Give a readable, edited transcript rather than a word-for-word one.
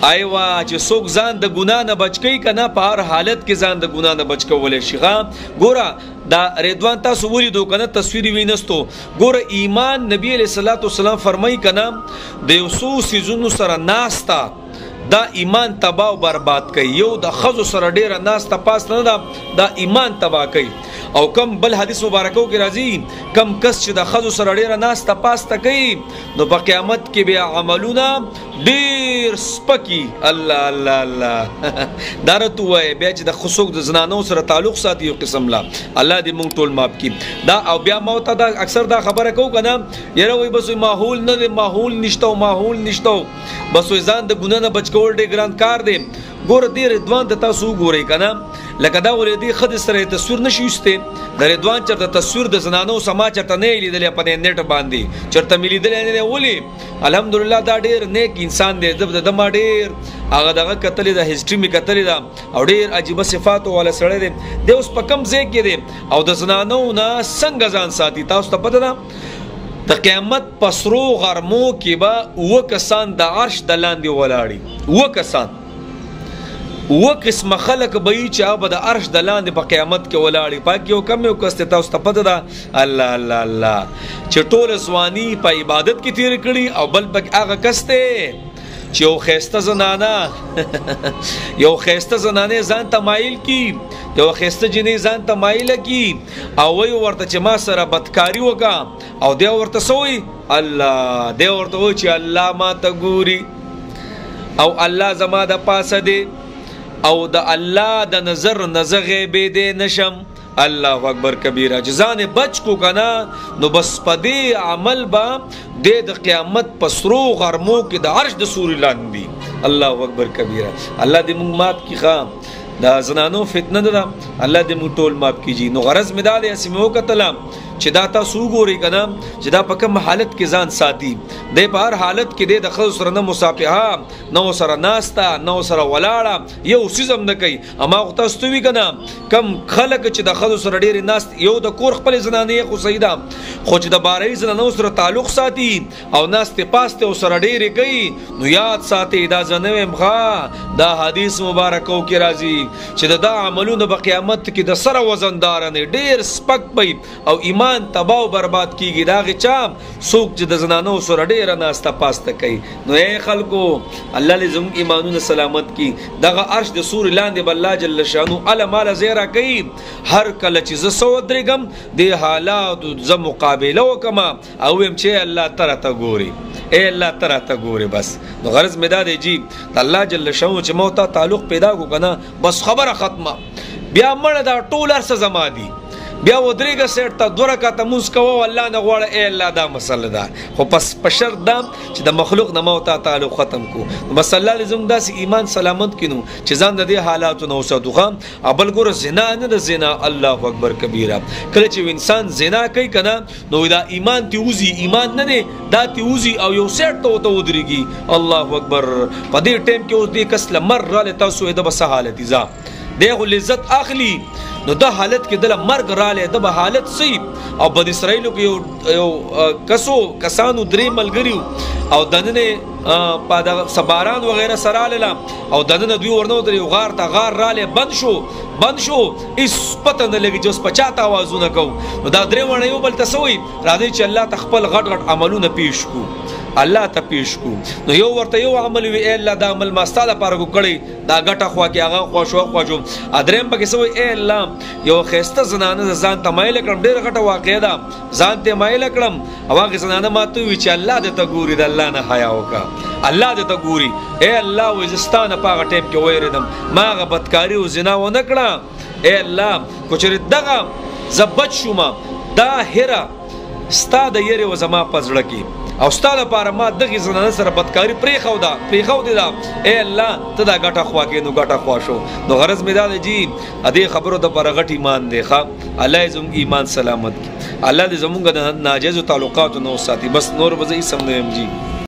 ایوا چې څوک ځان د ګناه نه بچ کوي کنه په هر حالت کې ځان د ګناه نه بچ کولی شي. ګوره دا رضوان تاسو ولیدو کنه تصویر وینستو. ګوره ایمان نبی علیہ الصلوۃ والسلام فرمایي کنه د یو څو سيزونو سره ناستا دا ایمان تباہ او برباد کوي. یو د خزو سره ډیره ناستا پاس نه دا ایمان تباہ کوي. او کم بل حدیث مبارکو کې راځي کم کس چې د خزو سره ډیره ناستا پاس تا کوي نو په قیامت کې بیا عملونه ډیر سپکی. الله الله الله دارته وای بیا چې د خصوص د زنانو سره تعلق ساتي یو قسم لا الله دې مونږ ټول معاف کړي. دا او بیا موت دا اکثر دا خبره کو کنه یره وای بس ماحول نه ماحول نشته ماحول نشته بس ځان د ګناه نه بچ کول ډیر ګران کار دی. ګور دې رضوان د تاسو ګورئ کنه لکه دا ولې خد سره تصویر نشوسته د رضوان چرته تصویر د زنانو سما چرته نه لیدل په نیټ باندې چرته ملیدل نه ولي. الحمدلله دا ډیر نیک انسان دی د ما ډیر هغه دغه کتلې د هیستوري می کتلې دا او ډیر عجیب صفات ولا سره دی د اوس په کم ځای کې دی او د زنانو نه څنګه ځان ساتي تاسو ته پته ده. د قیامت پسرو غرمو کې به و کسان د عرش د لاندې ولاړي و کسان و قسم خلق به چې هغه د عرش د لاندې په قیامت کې ولاړي پاک یو کم یو کس تاسو ته پته ده الله الله الله چې ټول ځواني په عبادت کې تیر کړي او بل پک هغه کس ته چې یو خسته زنانه یو خسته زنانه ځان تمایل کی یو خسته جنې ځان تمایل کی او وی ورته چې ما سره بدکاری وکا او دی ورته سوی الله دی ورته و چې الله ما ته ګوري او الله زما د پاسه دی او د الله د نظر نزغه به دې نشم. الله اکبر کبیره جزان بچ کو کنا نو بس پدې عمل با د قیامت پسرو غرمو کې د عرش د سوري لاندې. الله اکبر کبیره الله دې موږ مات کی خام دا زنانو فتنه ده الله دې موږ ټول مات کیږي. نو غرض مې دا دې اسمو کتل چې دا تاسو ګوري کنه چې دا په کوم حالت کې ځان ساتي د په هر حالت کې د خلکو سره نه مصافحه نو سره ناستا نو سره ولاړه یو سیزم نه کوي. اما تاسو ته وی کنه کم خلک چې د خلکو سره ډیر ناست یو د کور خپل زنانه خو سیدا خو چې د باري زنانو سره تعلق ساتي او ناست پاسته او سره ډیر کوي نو یاد ساتي دا زنه مخه دا حدیث مبارکو کې راځي چې دا عملونه په قیامت کې د سره وزندار نه ډیر سپک پي او ایمان تباہ برباد کیږي. دا غچا څوک چې د زنانو سره ډیر ناسته پاسته کوي. نو اے خلکو الله لزم ایمانونه سلامت کی دغه عرش د سور لاندې بل الله جل شانو علمال زیرا کوي هر کله چې ز سو درګم د حالات ز مقابله وکما او هم چې الله تعالی ته ګوري اے الله تعالی ته ګوري. بس نو غرض مدا دی جی الله جل شانو چې موت تعلق پیدا کو کنه بس خبره ختمه بیا مړه دا ټول ارسه زما دي بیا ودرېګه سیټ ته دوه رکعاته مونځ کوه الله نه غواړه ای الله دا مسله ده خو پس په شرط ده چې د مخلوق نه موت تعلق ختم کو. بس الله لزم داسې ایمان سلامت کینو چې ځان د دې حالاتو نه وساتو خام ابل ګور زنا نه د زنا الله اکبر کبیره کله چې انسان زنا کوي کنه نو دا ایمان تیوزی ایمان نه دی دا تیوزی او یو سیټ ته ودرېږي. الله اکبر په دې ټیم کې اوس دې کس لمر را لتاسو د بس حالت ځا دغه لذت اخلي نو دا حالت کې د مرګ رااله د به حالت سي او بد اسرائیلو کې یو کسانو درې ملګریو او دنه په سباران وغیرہ سره لاله او دنه دوی ورنو درې غار ته غار رااله بند شو اس پته نه لګي چې پچاته आवाजونه کو نو دا درې ونه یو بل تسوي راځي چې الله تخپل غټ غټ عملونه پیش کو الله ته پیش کو نو یو ورته یو عمل وی الله دا عمل ما ستاده پارګو کړی دا غټه خوا کې هغه خوشو ادریم پکې سوې اے الله یو خسته زنانه ځان ته مایل کړم ډېر غټه واقعه ده ځان ته مایل کړم هغه زنانه ماته وی چې الله دې ته ګوري د الله نه حیا وکا الله دې ته ګوري اے الله وزستانه پاغه ټیپ کې وېردم ما غ بدکاری او زنا و نه کړه اے الله کوچر دغه زبط شوما دا هره ستاده یری و زما پزړه کې او ستاده لپاره ما دغه زنانه سره بدکاری پرې خو دی دا اے الله ته دا غټه خوا کې نو غټه خوا شو نو غرض مې دا دی دې خبرو د پر غټ ایمان دی ښا الله زموږ ایمان سلامت کی الله دې زموږ د ناجیز تعلقات نو ساتي بس نور وځي سم نه يم جی.